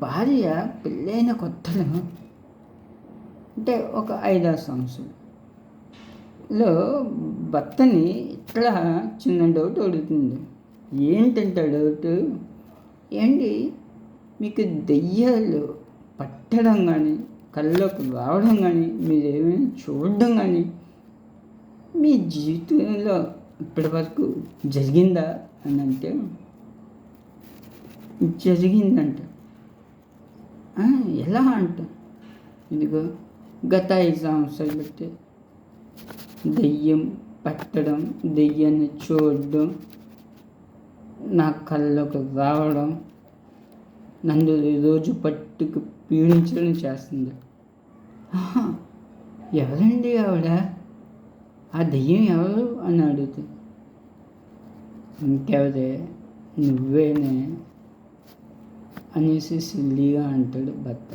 భార్య పెళ్ళైన కొత్తలో అంటే ఒక 5-6 సంవత్సరాలు భర్తని ఇట్లా చిన్న డౌట్ అడుగుతుంది. ఏంటంటే డౌటు, ఏంటి మీకు దెయ్యాలు పట్టడం కానీ, కల్లోకి రావడం కానీ, మీరేమైనా చూడడం కానీ మీ జీవితంలో ఇప్పటి వరకు జరిగిందా అని అంటే జరిగిందంట. ఎలా అంట, ఇదిగో గత 5 సంవత్సరాలు బట్టి దెయ్యం పట్టడం, దెయ్యాన్ని చూడడం, నా కళ్ళకు రావడం, నన్ను రోజు పట్టుకు పీడించడం చేస్తుంది. ఎవరండి ఆవిడ, ఆ దెయ్యం ఎవరు అని అడుగుతుంది. ఇంకెవరే, నువ్వేనే అనేసి సిల్లీగా అంటాడు భర్త.